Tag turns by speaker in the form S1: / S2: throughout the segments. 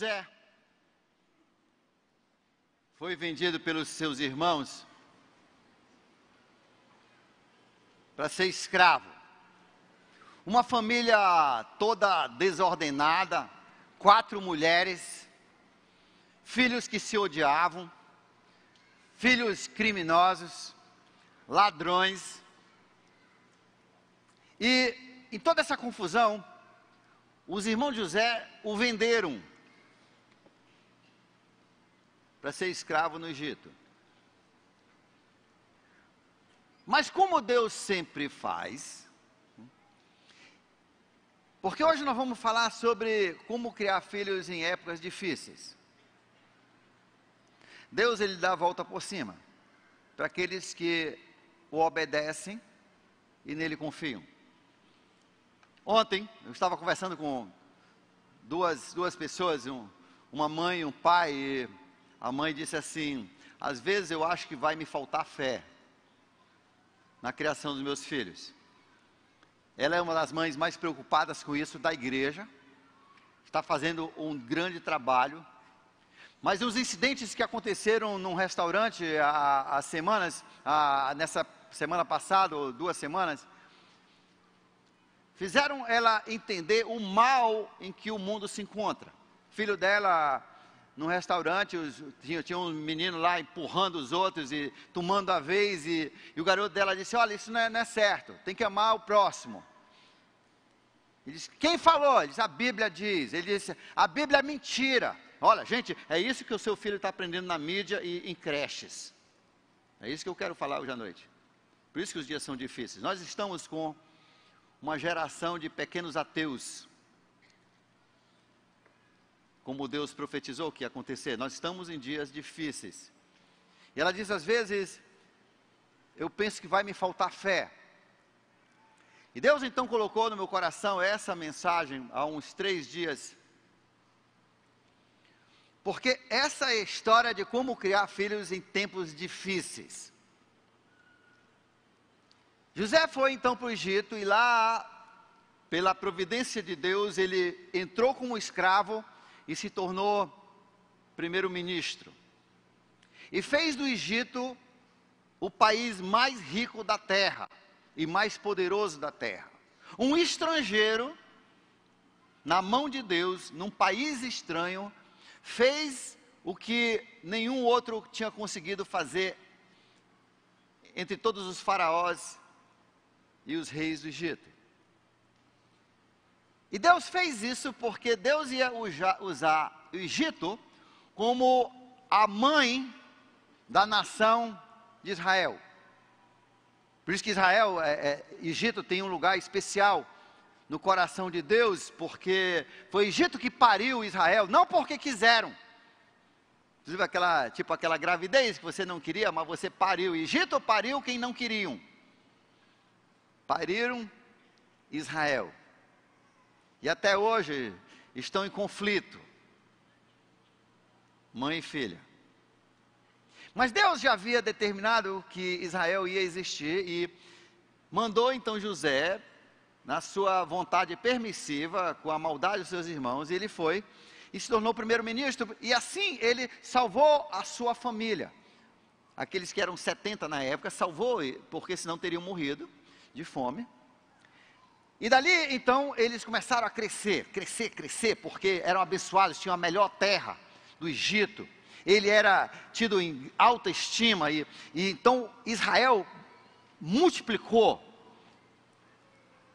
S1: José foi vendido pelos seus irmãos para ser escravo. Uma família toda desordenada, 4 mulheres, filhos que se odiavam, filhos criminosos, ladrões. E em toda essa confusão, os irmãos de José o venderam para ser escravo no Egito. Mas como Deus sempre faz, porque hoje nós vamos falar sobre como criar filhos em épocas difíceis. Deus, ele dá a volta por cima para aqueles que o obedecem e nele confiam. Ontem, eu estava conversando com duas pessoas, uma mãe e um pai, e a mãe disse assim: às vezes eu acho que vai me faltar fé na criação dos meus filhos. Ela é uma das mães mais preocupadas com isso da igreja, está fazendo um grande trabalho, mas os incidentes que aconteceram num restaurante nessa semana passada, ou 2 semanas, fizeram ela entender o mal em que o mundo se encontra. O filho dela, no restaurante, tinha um menino lá empurrando os outros e tomando a vez, e o garoto dela disse: olha, isso não é certo, tem que amar o próximo. Ele disse: quem falou? Ele disse: a Bíblia diz. Ele disse: a Bíblia é mentira. Olha, gente, é isso que o seu filho está aprendendo na mídia e em creches. É isso que eu quero falar hoje à noite. Por isso que os dias são difíceis. Nós estamos com uma geração de pequenos ateus, como Deus profetizou que ia acontecer. Nós estamos em dias difíceis. E ela diz: às vezes, eu penso que vai me faltar fé. E Deus então colocou no meu coração essa mensagem há uns 3 dias. Porque essa é a história de como criar filhos em tempos difíceis. José foi então para o Egito e lá, pela providência de Deus, ele entrou como escravo e se tornou primeiro-ministro. E fez do Egito o país mais rico da terra e mais poderoso da terra. Um estrangeiro, na mão de Deus, num país estranho, fez o que nenhum outro tinha conseguido fazer entre todos os faraós e os reis do Egito. E Deus fez isso porque Deus ia usar o Egito como a mãe da nação de Israel. Por isso que Egito tem um lugar especial no coração de Deus, porque foi o Egito que pariu Israel, não porque quiseram. Inclusive aquela gravidez que você não queria, mas você pariu. Egito pariu quem não queriam. Pariram Israel. E até hoje estão em conflito, mãe e filha. Mas Deus já havia determinado que Israel ia existir e mandou então José, na sua vontade permissiva, com a maldade dos seus irmãos, e ele foi e se tornou primeiro-ministro, e assim ele salvou a sua família. Aqueles que eram 70 na época, salvou, porque senão teriam morrido de fome. E dali então eles começaram a crescer, porque eram abençoados, tinham a melhor terra do Egito. Ele era tido em alta estima, e então Israel multiplicou,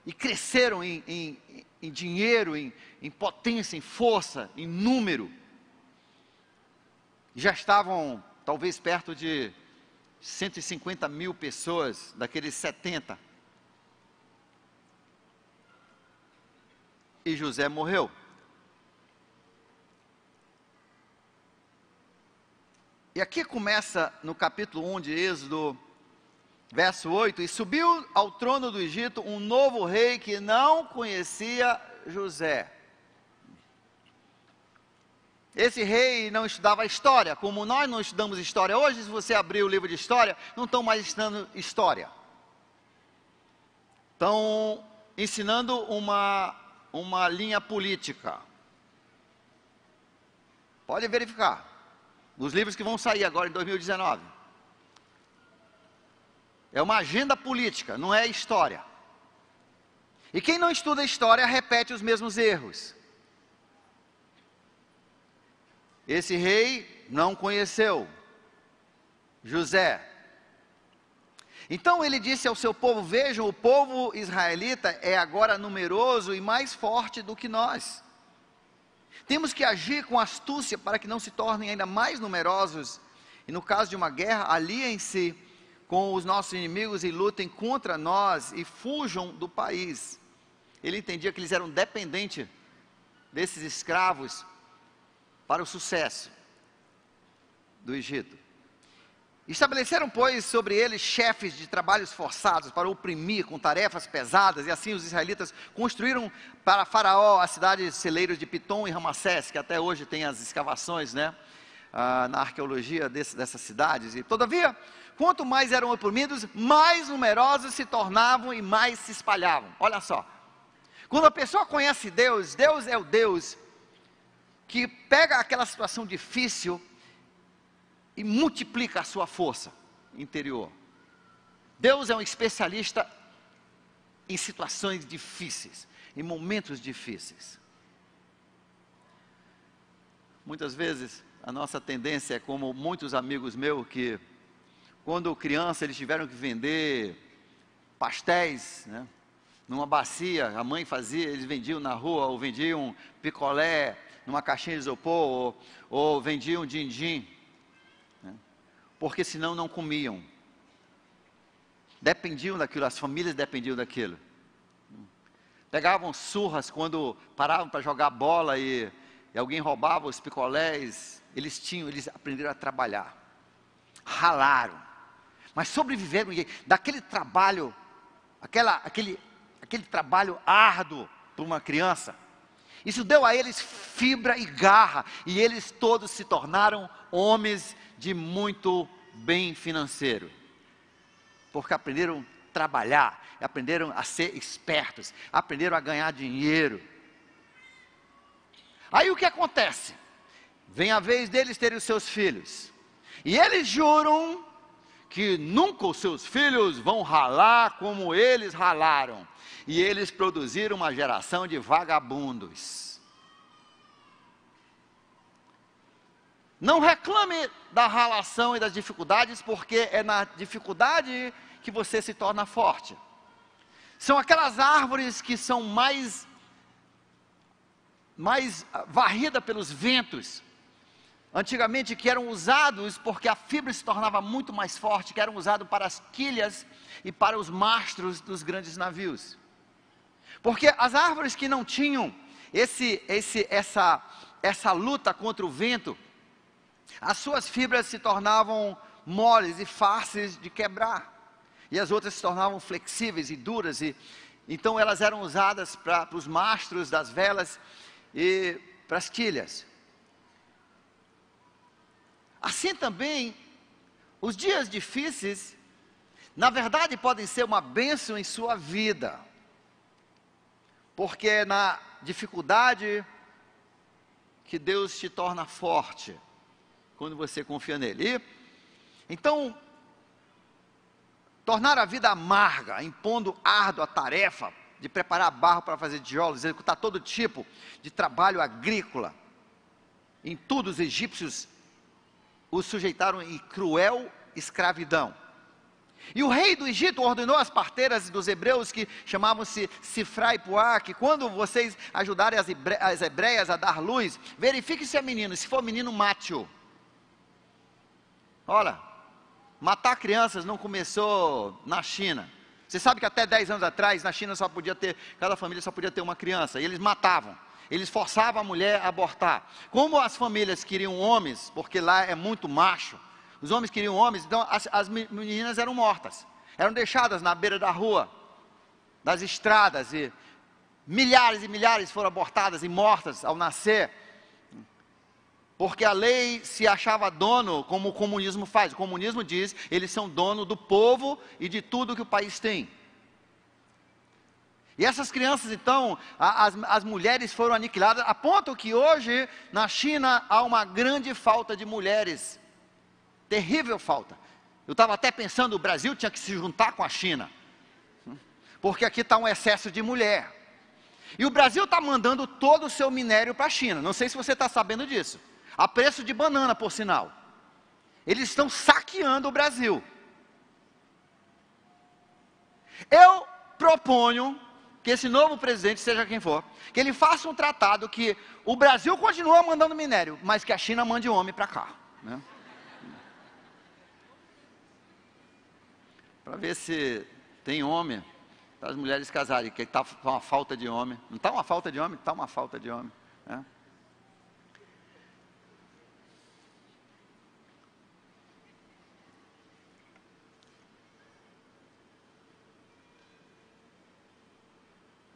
S1: e cresceram em dinheiro, em potência, em força, em número. Já estavam talvez perto de 150 mil pessoas, daqueles 70. E José morreu. E aqui começa no capítulo 1 de Êxodo, verso 8: e subiu ao trono do Egito um novo rei que não conhecia José. Esse rei não estudava história, como nós não estudamos história. Hoje, se você abrir o livro de história, não estão mais ensinando história. Estão ensinando uma linha política. Pode verificar. Os livros que vão sair agora em 2019. É uma agenda política, não é história. E quem não estuda história repete os mesmos erros. Esse rei não conheceu José. Então ele disse ao seu povo: vejam, o povo israelita é agora numeroso e mais forte do que nós. Temos que agir com astúcia para que não se tornem ainda mais numerosos. E no caso de uma guerra, aliem-se com os nossos inimigos e lutem contra nós e fujam do país. Ele entendia que eles eram dependentes desses escravos para o sucesso do Egito. Estabeleceram, pois, sobre eles chefes de trabalhos forçados para oprimir com tarefas pesadas, e assim os israelitas construíram para Faraó as cidades celeiros de Pitom e Ramassés, que até hoje tem as escavações, na arqueologia dessas cidades. E todavia, quanto mais eram oprimidos, mais numerosos se tornavam e mais se espalhavam. Olha só, quando a pessoa conhece Deus, Deus é o Deus que pega aquela situação difícil e multiplica a sua força interior. Deus é um especialista em situações difíceis, em momentos difíceis. Muitas vezes a nossa tendência é como muitos amigos meus que, quando criança, eles tiveram que vender pastéis, numa bacia, a mãe fazia, eles vendiam na rua, ou vendiam picolé numa caixinha de isopor, ou vendiam din-din, porque senão não comiam. Dependiam daquilo, as famílias dependiam daquilo. Pegavam surras quando paravam para jogar bola e alguém roubava os picolés. Eles aprenderam a trabalhar, ralaram, mas sobreviveram daquele trabalho, aquele trabalho árduo para uma criança. Isso deu a eles fibra e garra, e eles todos se tornaram homens de muito bem financeiro, porque aprenderam a trabalhar, aprenderam a ser espertos, aprenderam a ganhar dinheiro. Aí o que acontece? Vem a vez deles terem os seus filhos, e eles juram que nunca os seus filhos vão ralar como eles ralaram, e eles produziram uma geração de vagabundos. Não reclame da ralação e das dificuldades, porque é na dificuldade que você se torna forte. São aquelas árvores que são mais varridas pelos ventos, antigamente, que eram usados, porque a fibra se tornava muito mais forte, que eram usados para as quilhas e para os mastros dos grandes navios. Porque as árvores que não tinham essa luta contra o vento, as suas fibras se tornavam moles e fáceis de quebrar, e as outras se tornavam flexíveis e duras, então elas eram usadas para os mastros das velas e para as quilhas. Assim também, os dias difíceis, na verdade, podem ser uma bênção em sua vida, porque é na dificuldade que Deus te torna forte, quando você confia nele. Então, tornar a vida amarga, impondo árdua tarefa de preparar barro para fazer tijolos, executar todo tipo de trabalho agrícola, em tudo os egípcios os sujeitaram em cruel escravidão. E o rei do Egito ordenou às parteiras dos hebreus, que chamavam-se Sifra e Puá, que quando vocês ajudarem as hebreias a dar luz, verifique se é menino, se for menino, mate-o. Olha, matar crianças não começou na China. Você sabe que até 10 anos atrás, na China cada família só podia ter uma criança, e eles matavam. Eles forçavam a mulher a abortar. Como as famílias queriam homens, porque lá é muito macho, os homens queriam homens, então as meninas eram mortas, eram deixadas na beira da rua, das estradas, e milhares foram abortadas e mortas ao nascer, porque a lei se achava dono, como o comunismo faz. O comunismo diz, eles são dono do povo e de tudo que o país tem. E essas crianças, então, as mulheres foram aniquiladas, a ponto que hoje, na China, há uma grande falta de mulheres. Terrível falta. Eu estava até pensando, o Brasil tinha que se juntar com a China, porque aqui está um excesso de mulher. E o Brasil está mandando todo o seu minério para a China. Não sei se você está sabendo disso. A preço de banana, por sinal. Eles estão saqueando o Brasil. Eu proponho que esse novo presidente, seja quem for, que ele faça um tratado que o Brasil continua mandando minério, mas que a China mande homem para cá, né? Para ver se tem homem para as mulheres casarem, que está com uma falta de homem. Não está uma falta de homem? Está uma falta de homem, né?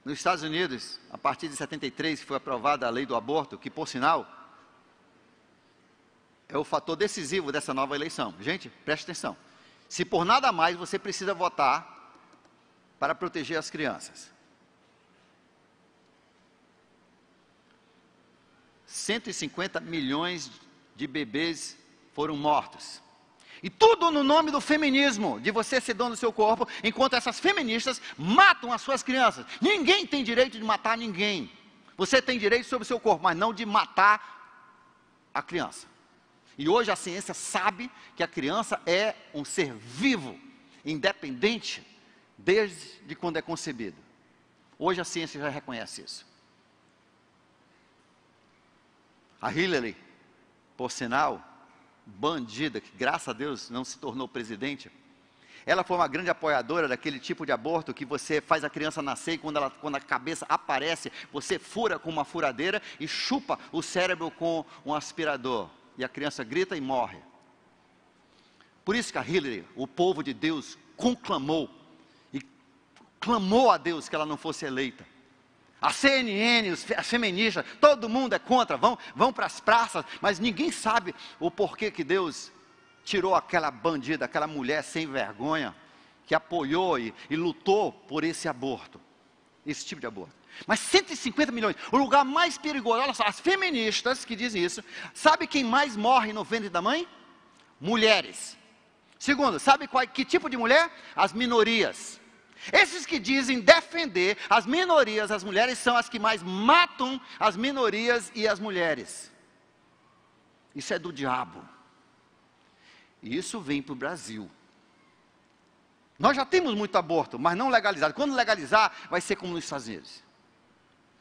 S1: Nos Estados Unidos, a partir de 73, foi aprovada a lei do aborto, que, por sinal, é o fator decisivo dessa nova eleição. Gente, preste atenção. Se por nada mais você precisa votar para proteger as crianças. 150 milhões de bebês foram mortos. E tudo no nome do feminismo, de você ser dono do seu corpo, enquanto essas feministas matam as suas crianças. Ninguém tem direito de matar ninguém. Você tem direito sobre o seu corpo, mas não de matar a criança. E hoje a ciência sabe que a criança é um ser vivo, independente, desde quando é concebido. Hoje a ciência já reconhece isso. A Hillary, por sinal, bandida, que graças a Deus não se tornou presidente, ela foi uma grande apoiadora daquele tipo de aborto que você faz a criança nascer e quando a cabeça aparece, você fura com uma furadeira e chupa o cérebro com um aspirador. E a criança grita e morre. Por isso que a Hillary, o povo de Deus, conclamou e clamou a Deus que ela não fosse eleita. A CNN, as feministas, todo mundo é contra, vão para as praças, mas ninguém sabe o porquê que Deus tirou aquela bandida, aquela mulher sem vergonha, que apoiou e lutou por esse aborto, esse tipo de aborto. Mas 150 milhões, o lugar mais perigoso, olha só, as feministas que dizem isso, sabe quem mais morre no ventre da mãe? Mulheres. Segundo, sabe que tipo de mulher? As minorias. Esses que dizem defender as minorias, as mulheres, são as que mais matam as minorias e as mulheres. Isso é do diabo. E isso vem para o Brasil. Nós já temos muito aborto, mas não legalizado. Quando legalizar, vai ser como nos Estados Unidos.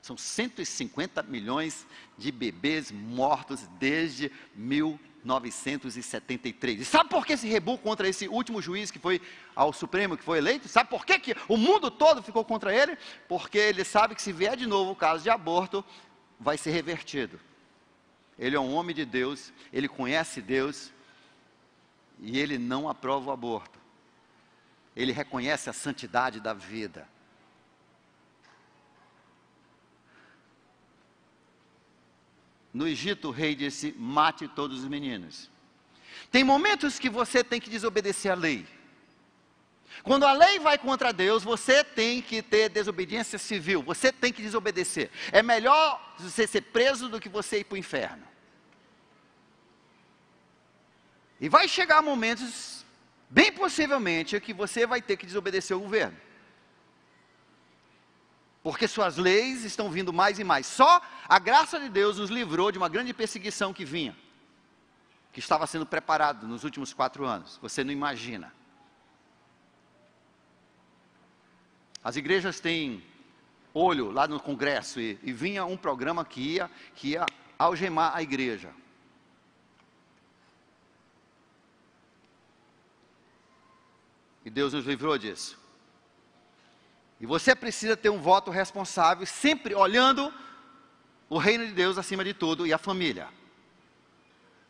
S1: São 150 milhões de bebês mortos desde 1973. E sabe por que esse rebu contra esse último juiz que foi ao Supremo, que foi eleito? Sabe por que o mundo todo ficou contra ele? Porque ele sabe que se vier de novo o caso de aborto, vai ser revertido. Ele é um homem de Deus, ele conhece Deus, e ele não aprova o aborto. Ele reconhece a santidade da vida. No Egito, o rei disse: mate todos os meninos. Tem momentos que você tem que desobedecer a lei. Quando a lei vai contra Deus, você tem que ter desobediência civil. Você tem que desobedecer. É melhor você ser preso do que você ir para o inferno. E vai chegar momentos, bem possivelmente, que você vai ter que desobedecer o governo. Porque suas leis estão vindo mais e mais. Só a graça de Deus nos livrou de uma grande perseguição que vinha, que estava sendo preparado nos últimos 4 anos. Você não imagina. As igrejas têm olho lá no Congresso e vinha um programa que ia algemar a igreja. E Deus nos livrou disso. E você precisa ter um voto responsável, sempre olhando o reino de Deus acima de tudo e a família.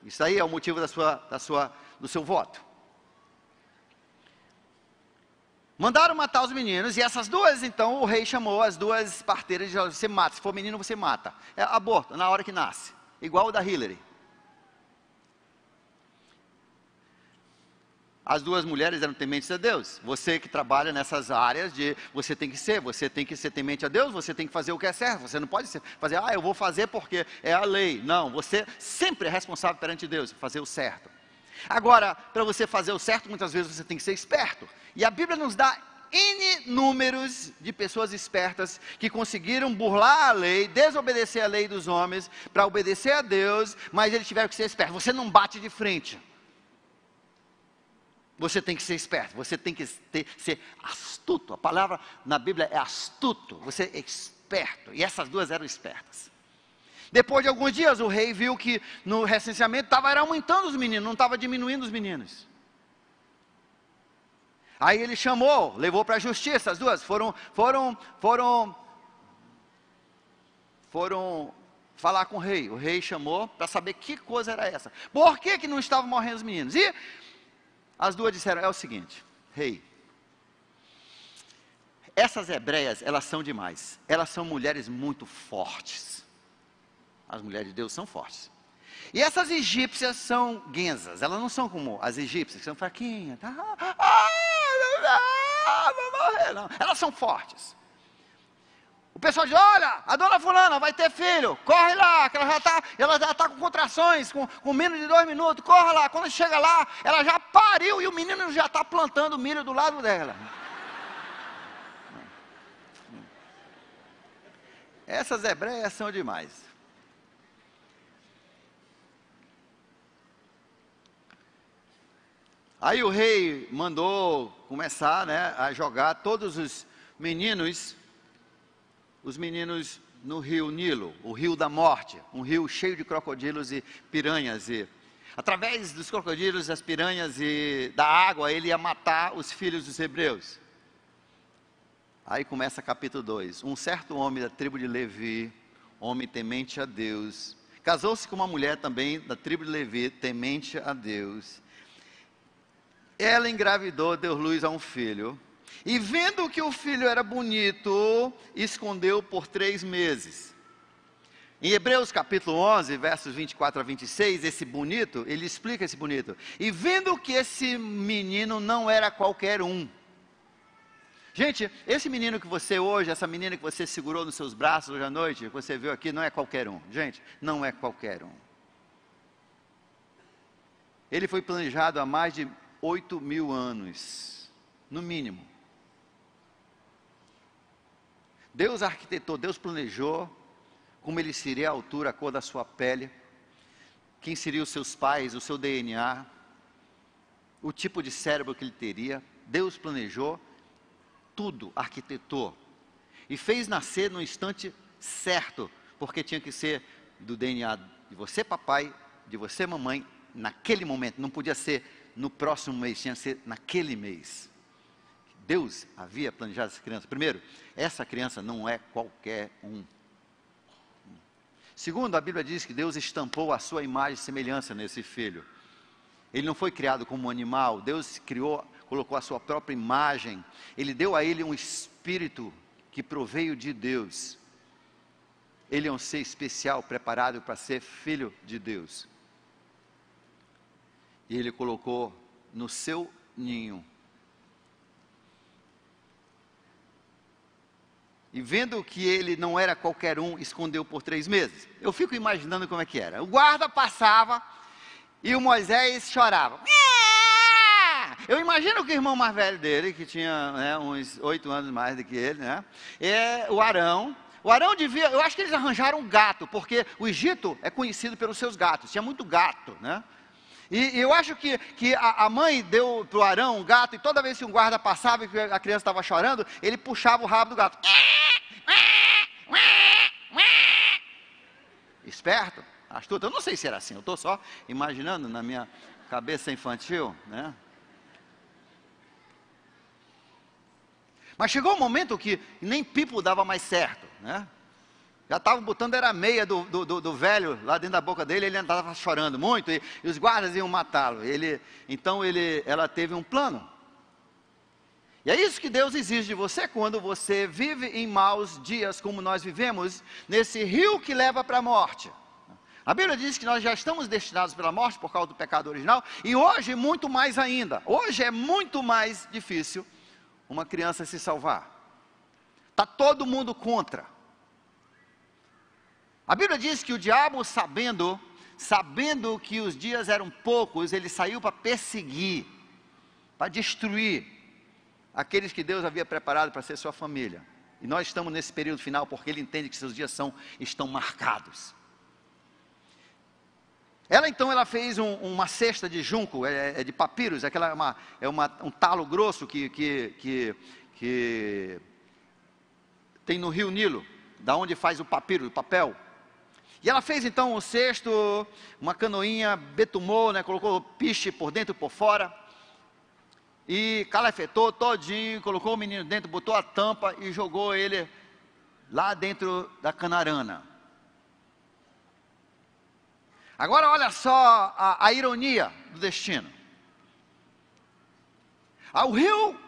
S1: Isso aí é o motivo do seu voto. Mandaram matar os meninos, e essas duas, então, o rei chamou as duas parteiras e disse: você mata, se for menino você mata. É aborto, na hora que nasce, igual o da Hillary. As duas mulheres eram tementes a Deus. Você que trabalha nessas áreas de você tem que ser temente a Deus, você tem que fazer o que é certo. Você não pode fazer, eu vou fazer porque é a lei. Não, você sempre é responsável perante Deus, fazer o certo. Agora, para você fazer o certo, muitas vezes você tem que ser esperto. E a Bíblia nos dá N números de pessoas espertas que conseguiram burlar a lei, desobedecer a lei dos homens, para obedecer a Deus, mas eles tiveram que ser espertos. Você não bate de frente. Você tem que ser esperto, você tem que ser astuto. A palavra na Bíblia é astuto, você é esperto. E essas duas eram espertas. Depois de alguns dias, o rei viu que no recenseamento estava aumentando os meninos, não estava diminuindo os meninos. Aí ele chamou, levou para a justiça, as duas foram falar com o rei. O rei chamou para saber que coisa era essa. Por que não estavam morrendo os meninos? E as duas disseram, é o seguinte, rei, essas hebreias, elas são demais, elas são mulheres muito fortes, as mulheres de Deus são fortes, e essas egípcias são guenzas, elas não são como as egípcias, que são fraquinhas, não vou morrer não, elas são fortes. O pessoal diz, olha, a dona fulana vai ter filho, corre lá, que ela já está com contrações, com menos de 2 minutos, corra lá, quando chega lá, ela já pariu e o menino já está plantando milho do lado dela. Essas hebreias são demais. Aí o rei mandou começar, a jogar todos os meninos no rio Nilo, o rio da morte, um rio cheio de crocodilos e piranhas, e através dos crocodilos, das piranhas e da água, ele ia matar os filhos dos hebreus. Aí começa capítulo 2, um certo homem da tribo de Levi, homem temente a Deus, casou-se com uma mulher também da tribo de Levi, temente a Deus. Ela engravidou, deu luz a um filho, e vendo que o filho era bonito, escondeu por 3 meses. Em Hebreus capítulo 11, versos 24 a 26, esse bonito, ele explica esse bonito. E vendo que esse menino não era qualquer um. Gente, esse menino que você hoje, essa menina que você segurou nos seus braços hoje à noite, que você viu aqui, não é qualquer um. Gente, não é qualquer um. Ele foi planejado há mais de 8.000 anos, no mínimo. Deus arquitetou, Deus planejou como ele seria a altura, a cor da sua pele, quem seriam os seus pais, o seu DNA, o tipo de cérebro que ele teria. Deus planejou, tudo arquitetou, e fez nascer no instante certo, porque tinha que ser do DNA de você papai, de você mamãe, naquele momento, não podia ser no próximo mês, tinha que ser naquele mês. Deus havia planejado essa criança. Primeiro, essa criança não é qualquer um. Segundo, a Bíblia diz que Deus estampou a sua imagem e semelhança nesse filho. Ele não foi criado como um animal, Deus colocou a sua própria imagem. Ele deu a ele um espírito que proveio de Deus. Ele é um ser especial, preparado para ser filho de Deus. E ele colocou no seu ninho. E vendo que ele não era qualquer um, escondeu por 3 meses. Eu fico imaginando como é que era. O guarda passava e o Moisés chorava. Eu imagino que o irmão mais velho dele, que tinha uns 8 anos mais do que ele, é o Arão. O Arão devia, eu acho que eles arranjaram um gato, porque o Egito é conhecido pelos seus gatos, tinha muito gato, E eu acho que a mãe deu para o Arão um gato, e toda vez que um guarda passava e que a criança estava chorando, ele puxava o rabo do gato. Esperto, astuto. Eu não sei se era assim, eu estou só imaginando na minha cabeça infantil, Mas chegou um momento que nem pipo dava mais certo, Já estavam botando, era a meia do velho lá dentro da boca dele, ele andava chorando muito, e os guardas iam matá-lo. Então ela teve um plano. E é isso que Deus exige de você quando você vive em maus dias, como nós vivemos, nesse rio que leva para a morte. A Bíblia diz que nós já estamos destinados pela morte por causa do pecado original, e hoje muito mais ainda. Hoje é muito mais difícil uma criança se salvar. Está todo mundo contra. A Bíblia diz que o diabo, sabendo que os dias eram poucos, ele saiu para perseguir, para destruir aqueles que Deus havia preparado para ser sua família. E nós estamos nesse período final porque ele entende que seus dias estão marcados. Ela fez uma cesta de junco, de papiros, um talo grosso que tem no rio Nilo, da onde faz o papiro, o papel. E ela fez então um cesto, uma canoinha, betumou, colocou piche por dentro e por fora, e calafetou todinho, colocou o menino dentro, botou a tampa e jogou ele lá dentro da canarana. Agora olha só a ironia do destino.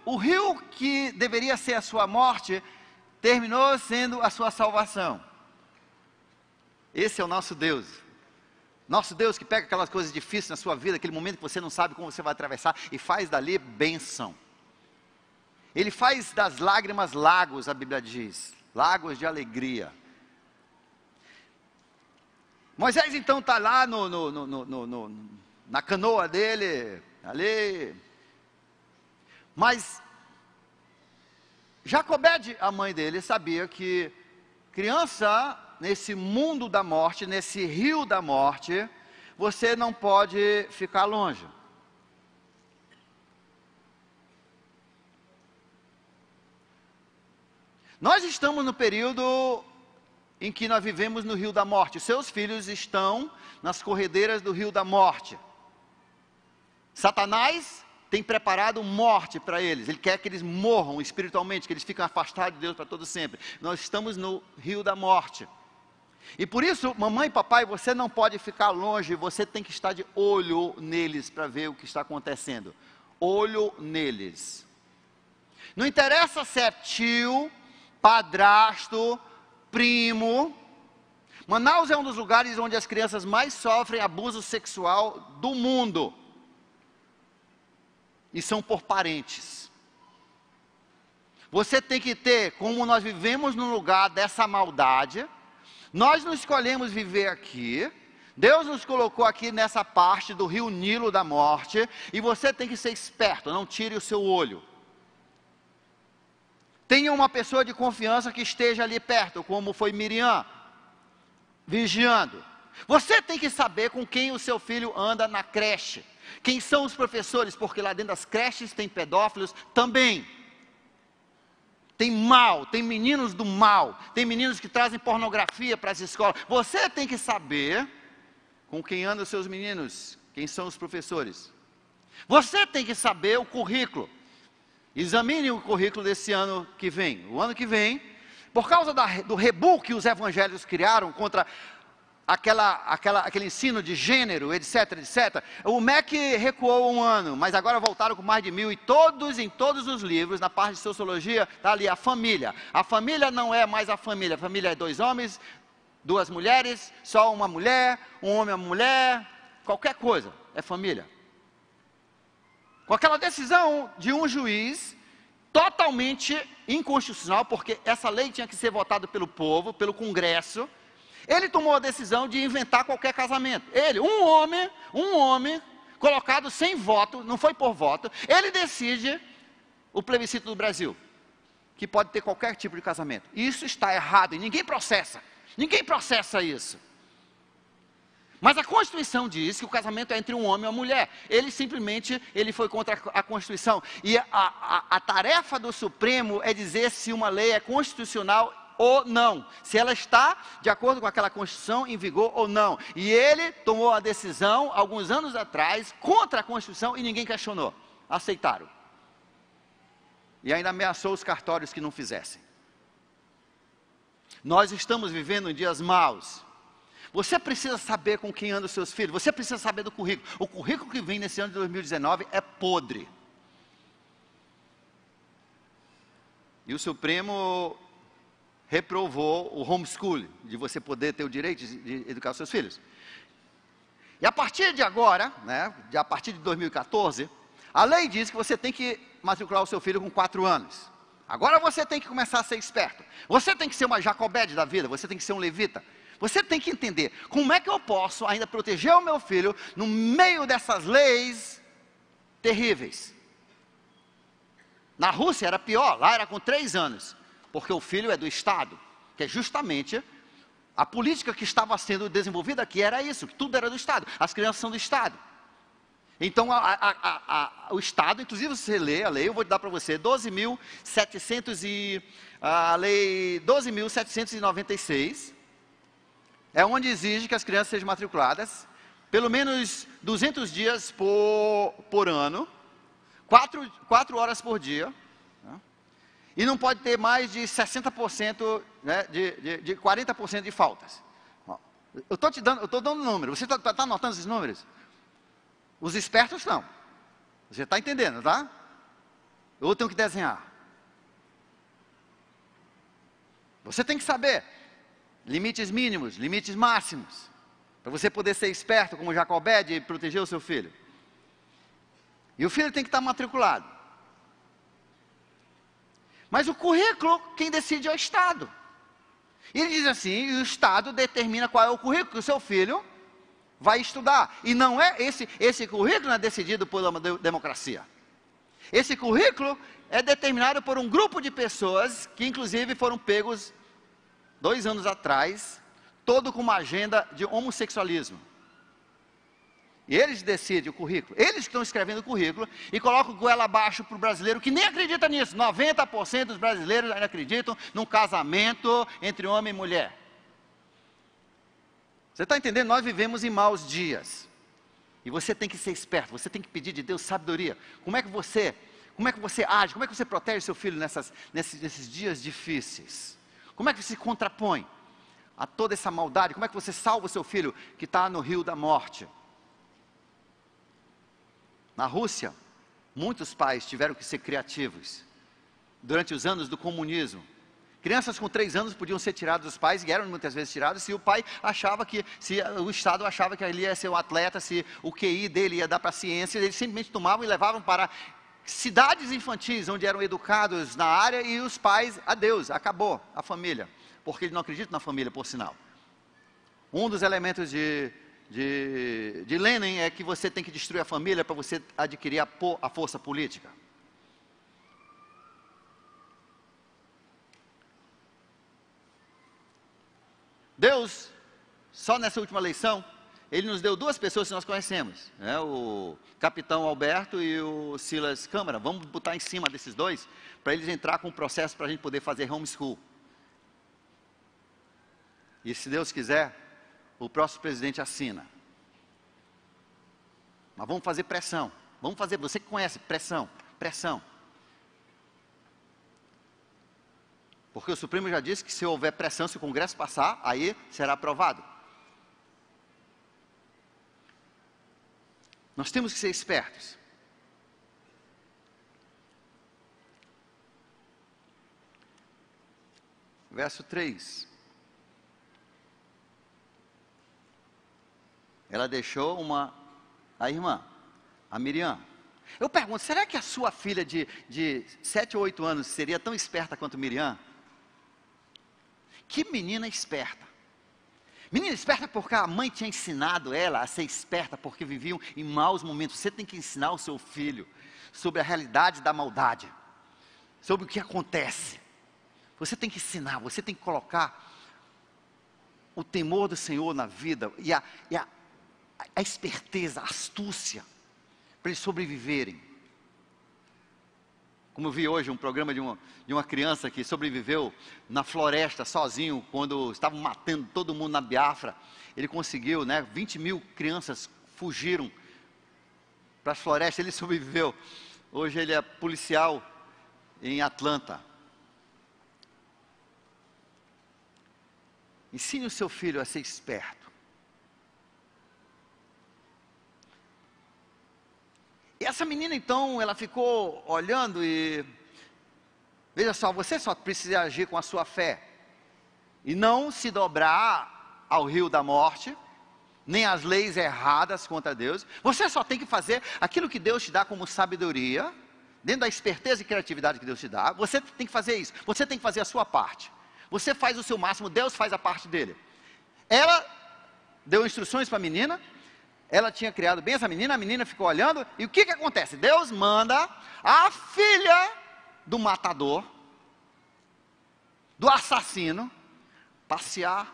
S1: O rio que deveria ser a sua morte, terminou sendo a sua salvação. Esse é o nosso Deus. Nosso Deus que pega aquelas coisas difíceis na sua vida, aquele momento que você não sabe como você vai atravessar, e faz dali bênção. Ele faz das lágrimas lagos, a Bíblia diz, lagos de alegria. Moisés então está lá na canoa dele, ali, mas Jacobede, a mãe dele, sabia que criança, nesse mundo da morte, nesse rio da morte, você não pode ficar longe. Nós estamos no período em que nós vivemos no rio da morte. Seus filhos estão nas corredeiras do rio da morte. Satanás tem preparado morte para eles. Ele quer que eles morram espiritualmente, que eles fiquem afastados de Deus para todo sempre. Nós estamos no rio da morte. E por isso, mamãe e papai, você não pode ficar longe, você tem que estar de olho neles para ver o que está acontecendo. Olho neles. Não interessa se é tio, padrasto, primo. Manaus é um dos lugares onde as crianças mais sofrem abuso sexual do mundo. E são por parentes. Você tem que ter, como nós vivemos num lugar dessa maldade, nós não escolhemos viver aqui, Deus nos colocou aqui nessa parte do rio Nilo da morte, e você tem que ser esperto, não tire o seu olho. Tenha uma pessoa de confiança que esteja ali perto, como foi Miriam, vigiando. Você tem que saber com quem o seu filho anda na creche. Quem são os professores, porque lá dentro das creches tem pedófilos também. Tem mal, tem meninos do mal, tem meninos que trazem pornografia para as escolas. Você tem que saber com quem andam os seus meninos, quem são os professores. Você tem que saber o currículo. Examine o currículo desse ano que vem. O ano que vem, por causa do rebu que os evangélicos criaram contra aquele ensino de gênero, etc, etc. O MEC recuou um ano, mas agora voltaram com mais de 1000, e em todos os livros, na parte de sociologia, está ali a família. A família não é mais a família é 2 homens, 2 mulheres, só uma mulher, um homem e uma mulher, qualquer coisa, é família. Com aquela decisão de um juiz, totalmente inconstitucional, porque essa lei tinha que ser votada pelo povo, pelo Congresso, ele tomou a decisão de inventar qualquer casamento. Ele, um homem, colocado sem voto, não foi por voto, ele decide o plebiscito do Brasil, que pode ter qualquer tipo de casamento. Isso está errado e ninguém processa isso. Mas a Constituição diz que o casamento é entre um homem e uma mulher. Ele foi contra a Constituição. E a tarefa do Supremo é dizer se uma lei é constitucional ou não. Se ela está de acordo com aquela Constituição em vigor ou não. E ele tomou a decisão, alguns anos atrás, contra a Constituição e ninguém questionou. Aceitaram. E ainda ameaçou os cartórios que não fizessem. Nós estamos vivendo em dias maus. Você precisa saber com quem andam os seus filhos. Você precisa saber do currículo. O currículo que vem nesse ano de 2019 é podre. E o Supremo reprovou o homeschooling, de você poder ter o direito de educar os seus filhos. E a partir de agora, né, a partir de 2014, a lei diz que você tem que matricular o seu filho com 4 anos. Agora você tem que começar a ser esperto. Você tem que ser uma Jacobede da vida, você tem que ser um levita. Você tem que entender, como é que eu posso ainda proteger o meu filho no meio dessas leis terríveis. Na Rússia era pior, lá era com 3 anos, porque o filho é do Estado, que é justamente a política que estava sendo desenvolvida aqui era isso, que tudo era do Estado, as crianças são do Estado. Então o Estado, inclusive você lê a lei, eu vou dar para você, a lei 12.796, é onde exige que as crianças sejam matriculadas, pelo menos 200 dias por ano, 4 horas por dia, né? E não pode ter mais de 60%, né, de 40% de faltas. Ó, eu estou dando número, você está anotando esses números? Os espertos não, você está entendendo, tá? Eu tenho que desenhar. Você tem que saber limites mínimos, limites máximos, para você poder ser esperto como Jacobede e proteger o seu filho. E o filho tem que estar matriculado. Mas o currículo, quem decide é o Estado. E ele diz assim, e o Estado determina qual é o currículo que o seu filho vai estudar. E não é esse currículo não é decidido por uma democracia. Esse currículo é determinado por um grupo de pessoas que inclusive foram pegos 2 anos atrás, todo com uma agenda de homossexualismo. E eles decidem o currículo, eles que estão escrevendo o currículo e colocam goela abaixo para o brasileiro que nem acredita nisso. 90% dos brasileiros ainda acreditam num casamento entre homem e mulher. Você está entendendo? Nós vivemos em maus dias. E você tem que ser esperto, você tem que pedir de Deus sabedoria. Como é que você age, como é que você protege seu filho nesses dias difíceis? Como é que você se contrapõe a toda essa maldade? Como é que você salva o seu filho que está no rio da morte? Na Rússia, muitos pais tiveram que ser criativos. Durante os anos do comunismo, crianças com 3 anos podiam ser tiradas dos pais, e eram muitas vezes tiradas, se o pai achava que, se o Estado achava que ele ia ser um atleta, se o QI dele ia dar para a ciência, eles simplesmente tomavam e levavam para cidades infantis, onde eram educados na área, e os pais, adeus, acabou a família, porque eles não acreditam na família, por sinal. Um dos elementos de Lenin é que você tem que destruir a família para você adquirir a força política. Deus, só nessa última eleição, Ele nos deu 2 pessoas que nós conhecemos, né? O capitão Alberto e o Silas Câmara. Vamos botar em cima desses 2, para eles entrar com o processo para a gente poder fazer homeschool. E se Deus quiser, o próximo presidente assina. Mas vamos fazer pressão. Vamos fazer, você que conhece, pressão. Porque o Supremo já disse que se houver pressão, se o Congresso passar, aí será aprovado. Nós temos que ser espertos. Verso 3. Ela deixou a irmã, a Miriam. Eu pergunto, será que a sua filha de 7 ou 8 anos seria tão esperta quanto Miriam? Que menina esperta. Menina esperta porque a mãe tinha ensinado ela a ser esperta, porque viviam em maus momentos. Você tem que ensinar o seu filho sobre a realidade da maldade, sobre o que acontece. Você tem que ensinar, você tem que colocar o temor do Senhor na vida e a esperteza, a astúcia, para eles sobreviverem. Como eu vi hoje um programa de uma criança que sobreviveu na floresta sozinho, quando estavam matando todo mundo na Biafra. Ele conseguiu, 20 mil crianças fugiram para as florestas, ele sobreviveu. Hoje ele é policial em Atlanta. Ensine o seu filho a ser esperto. E essa menina então, ela ficou olhando e... Veja só, você só precisa agir com a sua fé. E não se dobrar ao rio da morte. nem as leis erradas contra Deus. Você só tem que fazer aquilo que Deus te dá como sabedoria, dentro da esperteza e criatividade que Deus te dá. Você tem que fazer isso, você tem que fazer a sua parte. Você faz o seu máximo, Deus faz a parte dele. Ela deu instruções para a menina, ela tinha criado bem essa menina, a menina ficou olhando, e o que acontece? Deus manda a filha do matador, do assassino, passear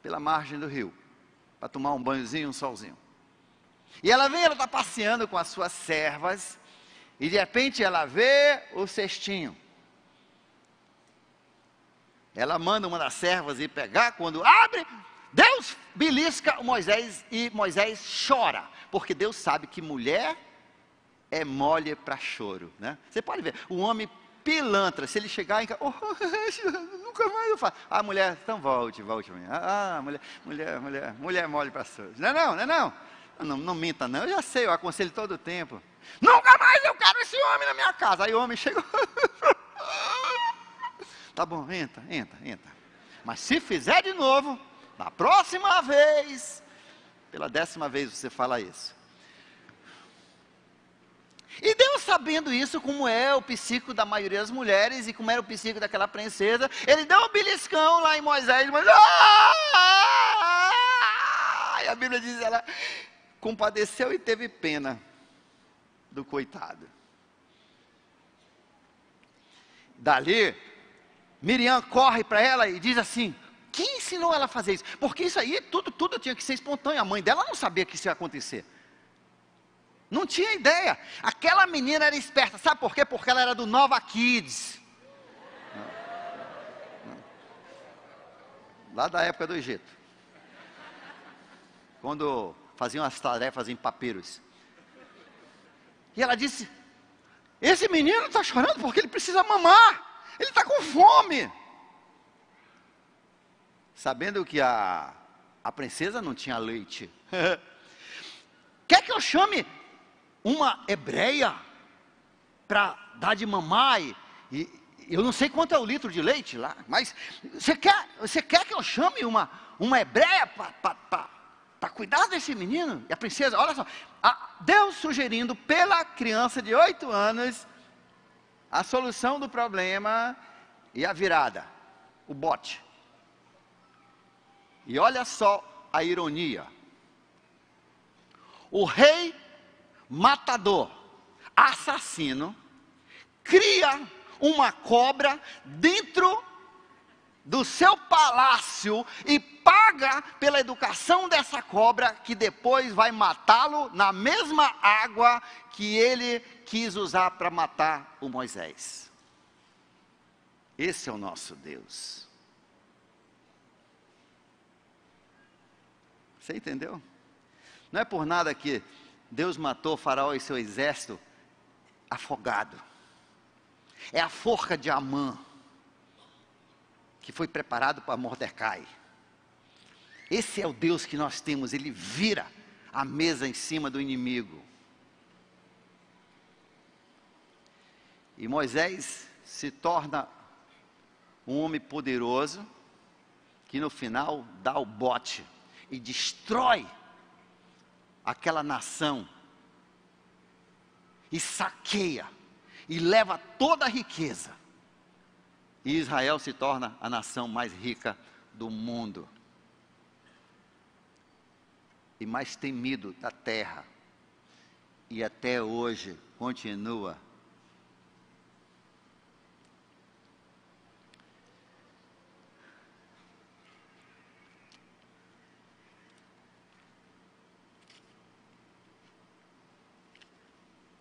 S1: pela margem do rio, para tomar um banhozinho, um solzinho. E ela está passeando com as suas servas, e de repente ela vê o cestinho. Ela manda uma das servas ir pegar, quando abre, Deus belisca o Moisés, e Moisés chora, porque Deus sabe que mulher é mole para choro, né? Você pode ver, o homem pilantra, se ele chegar em casa, nunca mais eu faço. Ah, mulher, então volte. Mulher mole para choro. Não minta não, eu já sei, eu aconselho todo o tempo. Nunca mais eu quero esse homem na minha casa. Aí o homem chega, tá bom, entra. Mas se fizer de novo, na próxima vez, pela 10ª vez você fala isso. E Deus, sabendo isso, como é o psíquico da maioria das mulheres, e como era o psíquico daquela princesa, ele deu um beliscão lá em Moisés, e a Bíblia diz, ela compadeceu e teve pena do coitado. Dali, Miriam corre para ela e diz assim, quem ensinou ela a fazer isso? Porque isso aí, tudo tinha que ser espontâneo, a mãe dela não sabia que isso ia acontecer. Não tinha ideia. Aquela menina era esperta. Sabe por quê? Porque ela era do Nova Kids. Lá da época do Egito. Quando faziam as tarefas em papiros. E ela disse, esse menino está chorando porque ele precisa mamar. Ele está com fome. Sabendo que a princesa não tinha leite. Quer que eu chame uma hebreia para dar de mamar, e eu não sei quanto é o litro de leite lá, mas você quer que eu chame uma hebreia para cuidar desse menino? E a princesa, olha só, Deus sugerindo pela criança de 8 anos, a solução do problema e a virada, o bote. E olha só a ironia, o rei matador, assassino, cria uma cobra dentro do seu palácio e paga pela educação dessa cobra, que depois vai matá-lo na mesma água que ele quis usar para matar o Moisés. Esse é o nosso Deus. Você entendeu? Não é por nada que Deus matou Faraó e seu exército afogado. É a forca de Amã, que foi preparado para Mordecai. Esse é o Deus que nós temos, ele vira a mesa em cima do inimigo. E Moisés se torna um homem poderoso, que no final dá o bote e destrói aquela nação, e saqueia, e leva toda a riqueza, e Israel se torna a nação mais rica do mundo, e mais temido da terra, e até hoje continua.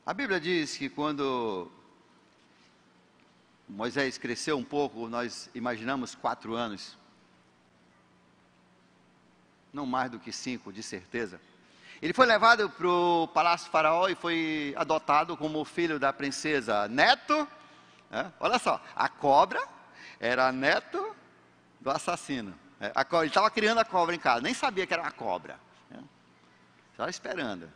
S1: A Bíblia diz que quando Moisés cresceu um pouco, nós imaginamos 4 anos, não mais do que 5, de certeza. Ele foi levado para o palácio de Faraó e foi adotado como filho da princesa, neto, olha só, a cobra era neto do assassino. Ele estava criando a cobra em casa, nem sabia que era uma cobra, estava esperando.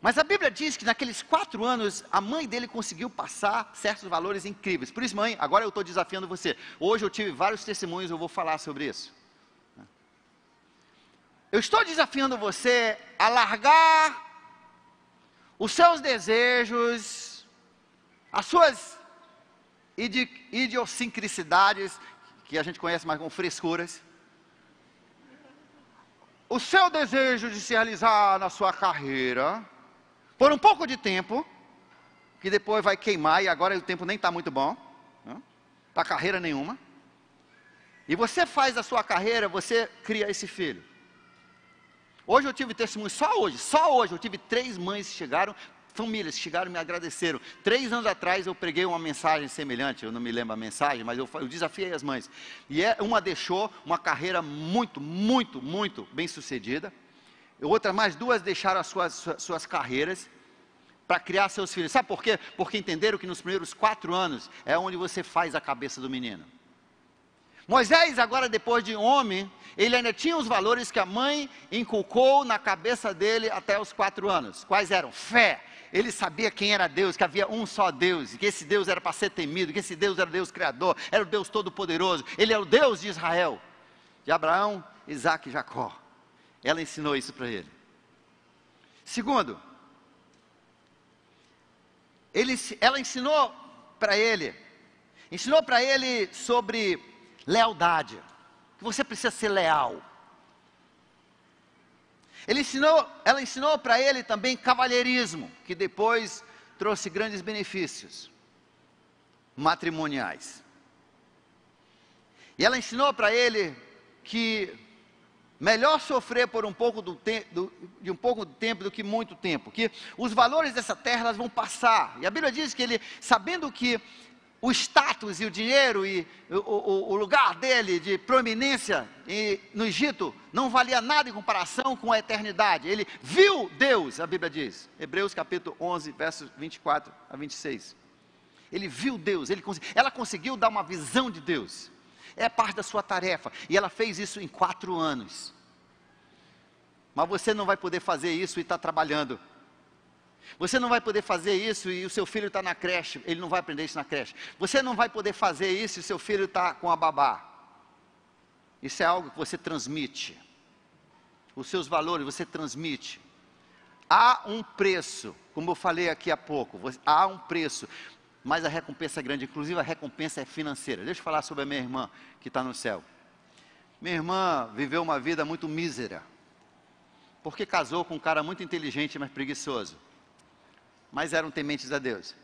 S1: Mas a Bíblia diz que naqueles 4 anos, a mãe dele conseguiu passar certos valores incríveis. Por isso, mãe, agora eu estou desafiando você. Hoje eu tive vários testemunhos, eu vou falar sobre isso. Eu estou desafiando você a largar os seus desejos, as suas idiosincrasidades, que a gente conhece mais como frescuras, o seu desejo de se realizar na sua carreira, por um pouco de tempo, que depois vai queimar, e agora o tempo nem está muito bom, para carreira nenhuma, e você faz a sua carreira, você cria esse filho. Hoje eu tive testemunho, só hoje, eu tive 3 mães que chegaram, famílias que chegaram e me agradeceram. 3 anos atrás eu preguei uma mensagem semelhante, eu não me lembro a mensagem, mas eu desafiei as mães. E uma deixou uma carreira muito, muito, muito bem sucedida. Outra, mais 2 deixaram as suas carreiras para criar seus filhos. Sabe por quê? Porque entenderam que nos primeiros 4 anos é onde você faz a cabeça do menino. Moisés, agora depois de homem, ele ainda tinha os valores que a mãe inculcou na cabeça dele até os 4 anos. Quais eram? Fé. Ele sabia quem era Deus, que havia um só Deus, e que esse Deus era para ser temido, que esse Deus era o Deus Criador, era o Deus Todo-Poderoso, Ele é o Deus de Israel, de Abraão, Isaac e Jacó. Ela ensinou isso para ele. Segundo, ela ensinou para ele sobre lealdade, que você precisa ser leal. Ela ensinou para ele também cavalheirismo, que depois trouxe grandes benefícios matrimoniais. E ela ensinou para ele que melhor sofrer por um pouco de um pouco de tempo do que muito tempo, que os valores dessa terra elas vão passar. E a Bíblia diz que ele, sabendo que o status e o dinheiro e o lugar dele de proeminência no Egito não valia nada em comparação com a eternidade. Ele viu Deus, a Bíblia diz, Hebreus capítulo 11, versos 24 a 26. Ele viu Deus, ela conseguiu dar uma visão de Deus. É parte da sua tarefa, e ela fez isso em 4 anos. Mas você não vai poder fazer isso e está trabalhando. Você não vai poder fazer isso e o seu filho está na creche, ele não vai aprender isso na creche. Você não vai poder fazer isso e o seu filho está com a babá. Isso é algo que você transmite. Os seus valores você transmite. Há um preço, como eu falei aqui há pouco, há um preço, mas a recompensa é grande, inclusive a recompensa é financeira. Deixa eu falar sobre a minha irmã que está no céu. Minha irmã viveu uma vida muito mísera, porque casou com um cara muito inteligente, mas preguiçoso. Mas eram tementes a Deus.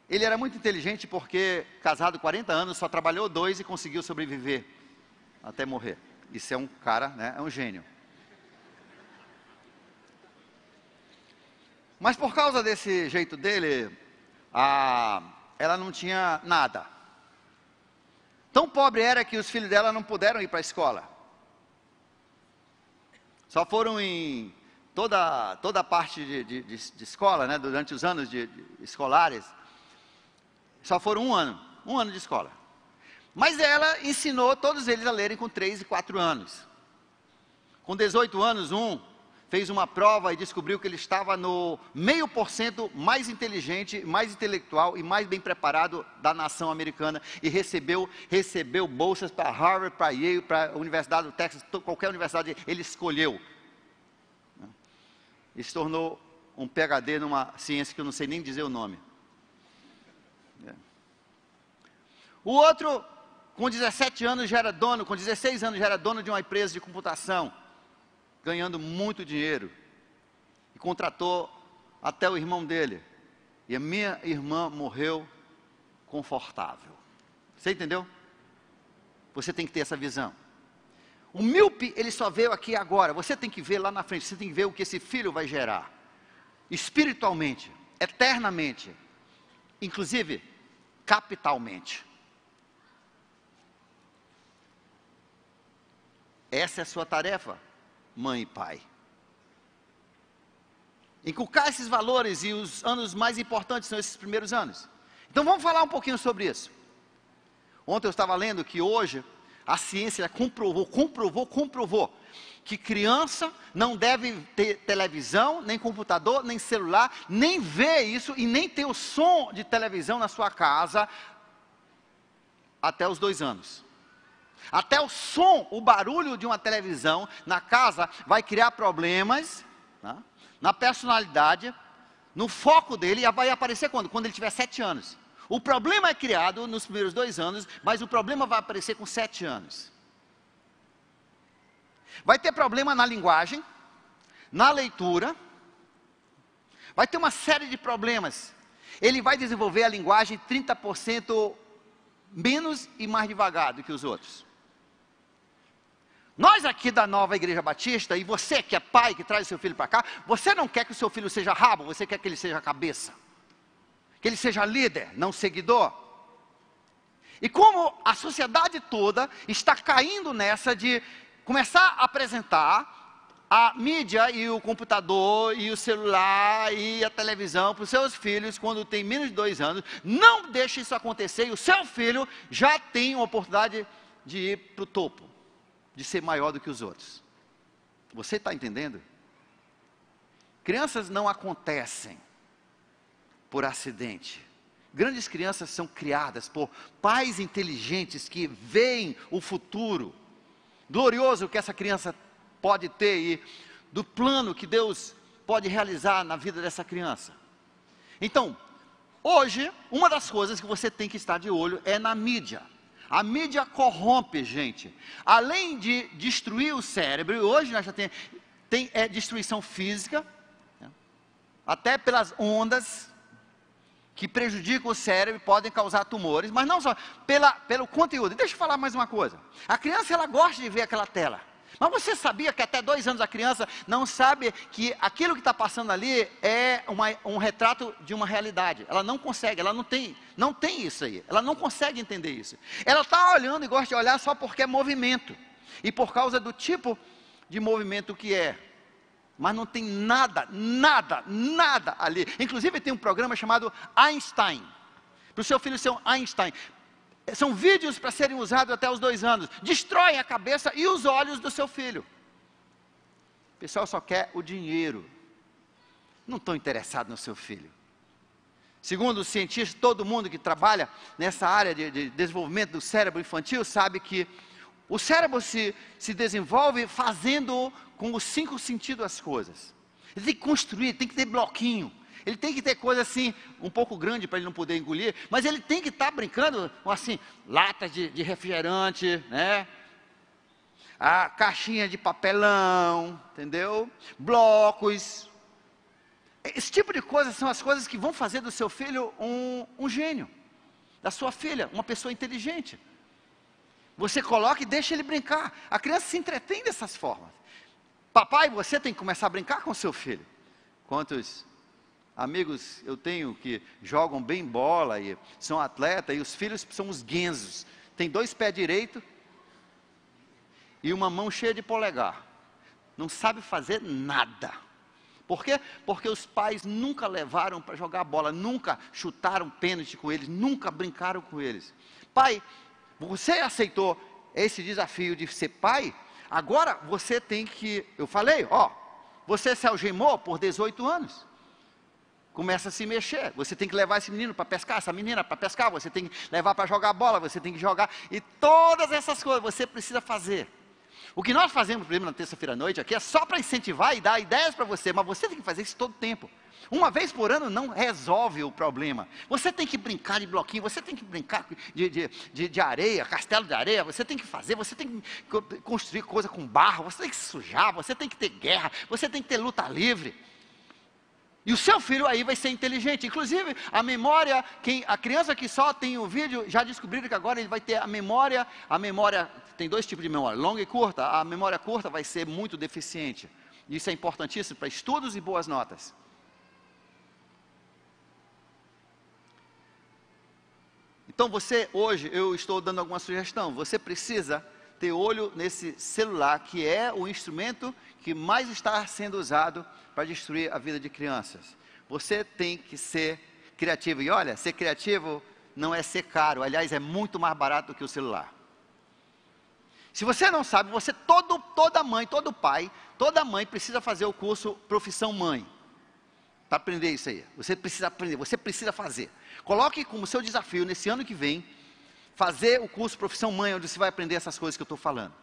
S1: Ele era muito inteligente porque, casado 40 anos, só trabalhou 2 e conseguiu sobreviver até morrer. Isso é um cara, né? É um gênio. Mas por causa desse jeito dele, ela não tinha nada. Tão pobre era que os filhos dela não puderam ir para a escola. Só foram em toda a parte de escola, né, durante os anos escolares, só foram um ano de escola. Mas ela ensinou todos eles a lerem com 3 e 4 anos. Com 18 anos, fez uma prova e descobriu que ele estava no 0,5% mais inteligente, mais intelectual e mais bem preparado da nação americana, e recebeu bolsas para Harvard, para Yale, para a Universidade do Texas, qualquer universidade ele escolheu. E se tornou um PhD numa ciência que eu não sei nem dizer o nome. O outro, com 17 anos já era dono, com 16 anos já era dono de uma empresa de computação, ganhando muito dinheiro, e contratou até o irmão dele, e a minha irmã morreu confortável. Você entendeu? Você tem que ter essa visão. O míope, ele só veio aqui agora, você tem que ver lá na frente, você tem que ver o que esse filho vai gerar, espiritualmente, eternamente, inclusive, capitalmente. Essa é a sua tarefa, mãe e pai. Inculcar esses valores, e os anos mais importantes são esses primeiros anos. Então vamos falar um pouquinho sobre isso. Ontem eu estava lendo que hoje a ciência comprovou que criança não deve ter televisão, nem computador, nem celular, nem ver isso e nem ter o som de televisão na sua casa até os 2 anos. Até o som, o barulho de uma televisão na casa vai criar problemas, tá, na personalidade, no foco dele, e vai aparecer quando? Quando ele tiver 7 anos. O problema é criado nos primeiros 2 anos, mas o problema vai aparecer com 7 anos. Vai ter problema na linguagem, na leitura, vai ter uma série de problemas. Ele vai desenvolver a linguagem 30% menos e mais devagar do que os outros. Nós aqui da Nova Igreja Batista, e você que é pai, que traz o seu filho para cá, você não quer que o seu filho seja rabo, você quer que ele seja cabeça. Que ele seja líder, não seguidor. E como a sociedade toda está caindo nessa de começar a apresentar a mídia e o computador e o celular e a televisão para os seus filhos quando tem menos de 2 anos, não deixe isso acontecer e o seu filho já tem uma oportunidade de ir para o topo, de ser maior do que os outros. Você está entendendo? Crianças não acontecem por acidente. Grandes crianças são criadas por pais inteligentes que veem o futuro glorioso que essa criança pode ter e do plano que Deus pode realizar na vida dessa criança. Então, hoje, uma das coisas que você tem que estar de olho é na mídia. A mídia corrompe, gente. Além de destruir o cérebro, hoje nós já tem destruição física, né, até pelas ondas que prejudicam o cérebro, podem causar tumores, mas não só, pelo conteúdo. Deixa eu falar mais uma coisa. A criança, ela gosta de ver aquela tela. Mas você sabia que até 2 anos a criança não sabe que aquilo que está passando ali é um retrato de uma realidade. Ela não consegue, ela não tem isso aí. Ela não consegue entender isso. Ela está olhando e gosta de olhar só porque é movimento. E por causa do tipo de movimento que é. Mas não tem nada ali. Inclusive tem um programa chamado Einstein. Para o seu filho ser um Einstein. São vídeos para serem usados até os 2 anos. Destroem a cabeça e os olhos do seu filho. O pessoal só quer o dinheiro. Não estão interessados no seu filho. Segundo os cientistas, todo mundo que trabalha nessa área de desenvolvimento do cérebro infantil sabe que o cérebro se desenvolve fazendo com os 5 sentidos as coisas. Ele tem que construir, tem que ter bloquinho. Ele tem que ter coisa assim, um pouco grande para ele não poder engolir, mas ele tem que estar brincando com assim, latas de refrigerante, né? A caixinha de papelão, entendeu? Blocos. Esse tipo de coisa são as coisas que vão fazer do seu filho um gênio, da sua filha, uma pessoa inteligente. Você coloca e deixa ele brincar. A criança se entretém dessas formas. Papai, você tem que começar a brincar com seu filho. Quantos amigos eu tenho que jogam bem bola e são atletas, e os filhos são os guenzos. Tem 2 pés direitos e uma mão cheia de polegar. Não sabe fazer nada. Por quê? Porque os pais nunca levaram para jogar bola, nunca chutaram pênalti com eles, nunca brincaram com eles. Pai, você aceitou esse desafio de ser pai? Agora você tem que, eu falei, você se algemou por 18 anos. Começa a se mexer, você tem que levar esse menino para pescar, essa menina para pescar, você tem que levar para jogar bola, você tem que jogar, e todas essas coisas você precisa fazer. O que nós fazemos, por exemplo, na terça-feira à noite aqui, é só para incentivar e dar ideias para você, mas você tem que fazer isso todo o tempo. Uma vez por ano não resolve o problema. Você tem que brincar de bloquinho, você tem que brincar de areia, castelo de areia, você tem que fazer, você tem que construir coisa com barro, você tem que se sujar, você tem que ter guerra, você tem que ter luta livre. E o seu filho aí vai ser inteligente. Inclusive, a memória, a criança que só tem o vídeo, já descobriram que agora ele vai ter a memória, tem 2 tipos de memória, longa e curta. A memória curta vai ser muito deficiente. Isso é importantíssimo para estudos e boas notas. Então você, hoje, eu estou dando alguma sugestão, você precisa ter olho nesse celular, que é o instrumento que mais está sendo usado para destruir a vida de crianças. Você tem que ser criativo. E olha, ser criativo não é ser caro. Aliás, é muito mais barato do que o celular. Se você não sabe, toda mãe, todo pai, toda mãe precisa fazer o curso Profissão Mãe. Para aprender isso aí. Você precisa aprender, você precisa fazer. Coloque como seu desafio, nesse ano que vem, fazer o curso Profissão Mãe, onde você vai aprender essas coisas que eu estou falando.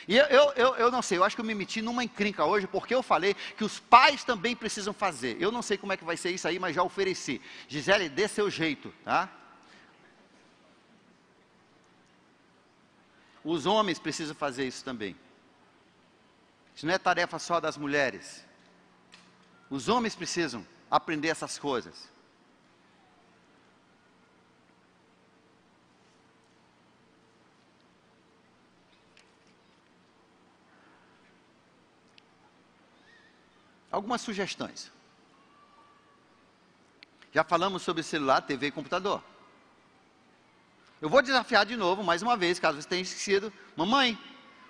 S1: E eu não sei, eu acho que eu me meti numa encrenca hoje, porque eu falei que os pais também precisam fazer. Eu não sei como é que vai ser isso aí, mas já ofereci. Gisele, dê seu jeito, tá? Os homens precisam fazer isso também. Isso não é tarefa só das mulheres. Os homens precisam aprender essas coisas. Algumas sugestões. Já falamos sobre celular, TV e computador. Eu vou desafiar de novo, mais uma vez, caso você tenha esquecido. Mamãe,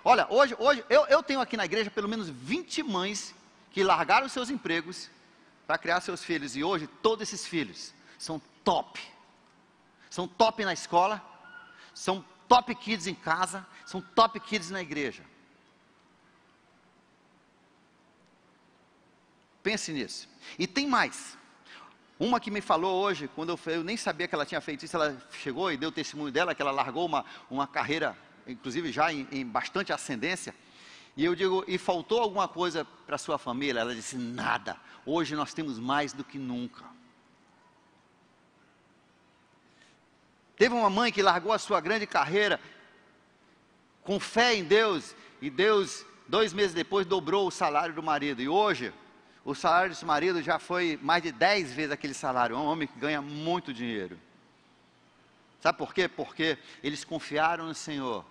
S1: olha, hoje eu tenho aqui na igreja pelo menos 20 mães que largaram seus empregos para criar seus filhos. E hoje todos esses filhos são top. São top na escola, são top kids em casa, são top kids na igreja. Pense nisso. E tem mais. Uma que me falou hoje, quando eu nem sabia que ela tinha feito isso, ela chegou e deu o testemunho dela, que ela largou uma carreira, inclusive já em bastante ascendência. E eu digo, e faltou alguma coisa para sua família? Ela disse, nada. Hoje nós temos mais do que nunca. Teve uma mãe que largou a sua grande carreira, com fé em Deus, e Deus, 2 meses depois, dobrou o salário do marido. E hoje, o salário desse marido já foi mais de 10 vezes aquele salário. É um homem que ganha muito dinheiro. Sabe por quê? Porque eles confiaram no Senhor.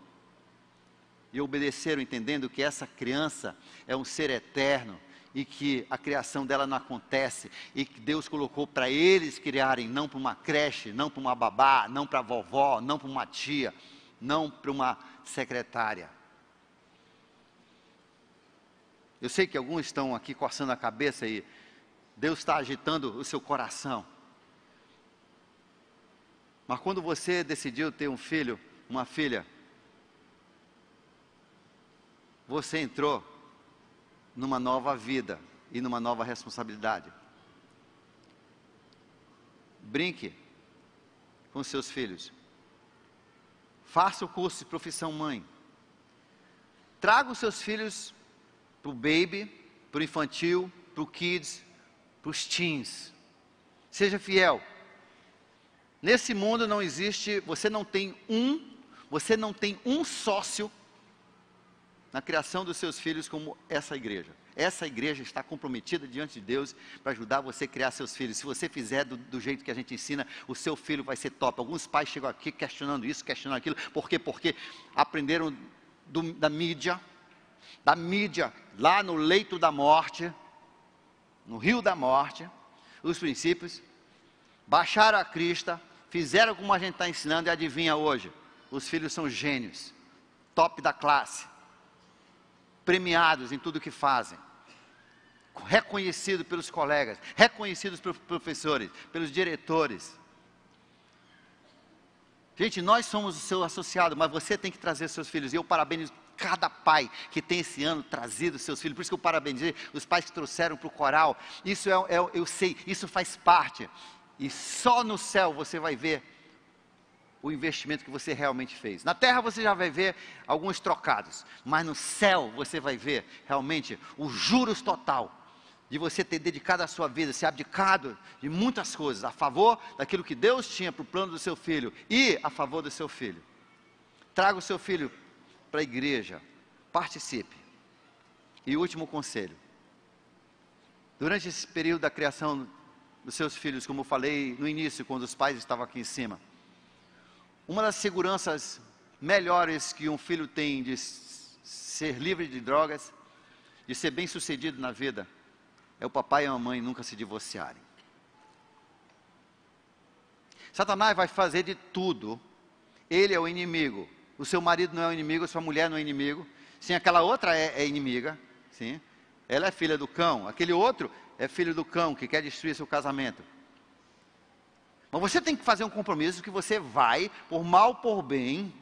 S1: E obedeceram, entendendo que essa criança é um ser eterno. E que a criação dela não acontece. E que Deus colocou para eles criarem, não para uma creche, não para uma babá, não para a vovó, não para uma tia, não para uma secretária. Eu sei que alguns estão aqui coçando a cabeça e Deus está agitando o seu coração. Mas quando você decidiu ter um filho, uma filha, você entrou numa nova vida e numa nova responsabilidade. Brinque com seus filhos. Faça o curso de Profissão Mãe. Traga os seus filhos para o baby, para o infantil, para o kids, para os teens. Seja fiel. Nesse mundo não existe, você não tem um sócio na criação dos seus filhos como essa igreja. Essa igreja está comprometida diante de Deus para ajudar você a criar seus filhos. Se você fizer do jeito que a gente ensina, o seu filho vai ser top. Alguns pais chegam aqui questionando isso, questionando aquilo. Por quê? Porque aprenderam da mídia, lá no leito da morte, no rio da morte, os princípios, baixaram a crista, fizeram como a gente está ensinando e adivinha hoje, os filhos são gênios, top da classe, premiados em tudo que fazem, reconhecidos pelos colegas, reconhecidos pelos professores, pelos diretores. Gente, nós somos o seu associado, mas você tem que trazer seus filhos, e eu parabenizo cada pai que tem esse ano trazido seus filhos, por isso que eu parabenizei os pais que trouxeram para o coral. Isso eu sei, isso faz parte, e só no céu você vai ver o investimento que você realmente fez. Na terra você já vai ver alguns trocados, mas no céu você vai ver realmente os juros total, de você ter dedicado a sua vida, se abdicado de muitas coisas, a favor daquilo que Deus tinha para o plano do seu filho, e a favor do seu filho. Traga o seu filho para a igreja, participe. E último conselho, durante esse período da criação dos seus filhos, como eu falei no início, quando os pais estavam aqui em cima, uma das seguranças melhores que um filho tem de ser livre de drogas, de ser bem sucedido na vida, é o papai e a mamãe nunca se divorciarem. Satanás vai fazer de tudo, ele é o inimigo, o seu marido não é o inimigo, a sua mulher não é inimigo, sim, aquela outra é inimiga, sim, ela é filha do cão, aquele outro é filho do cão que quer destruir seu casamento. Mas você tem que fazer um compromisso que você vai, por mal ou por bem,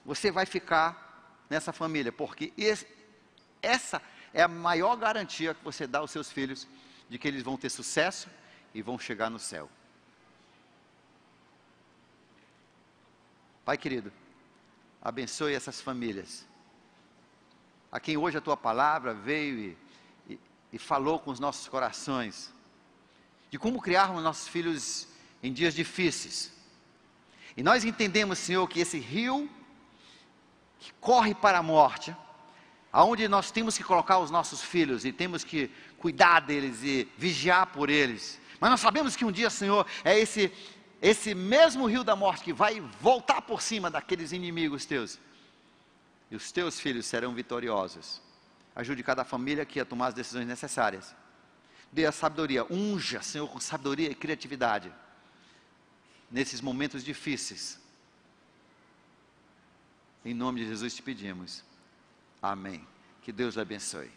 S1: você vai ficar nessa família, porque essa é a maior garantia que você dá aos seus filhos, de que eles vão ter sucesso e vão chegar no céu. Pai querido, abençoe essas famílias, a quem hoje a Tua palavra veio e falou com os nossos corações, de como criarmos nossos filhos em dias difíceis. E nós entendemos, Senhor, que esse rio que corre para a morte, aonde nós temos que colocar os nossos filhos e temos que cuidar deles e vigiar por eles. Mas nós sabemos que um dia, Senhor, é esse mesmo rio da morte que vai voltar por cima daqueles inimigos teus. E os teus filhos serão vitoriosos. Ajude cada família aqui a tomar as decisões necessárias. Dê a sabedoria, unja, Senhor, com sabedoria e criatividade, nesses momentos difíceis. Em nome de Jesus te pedimos. Amém. Que Deus abençoe.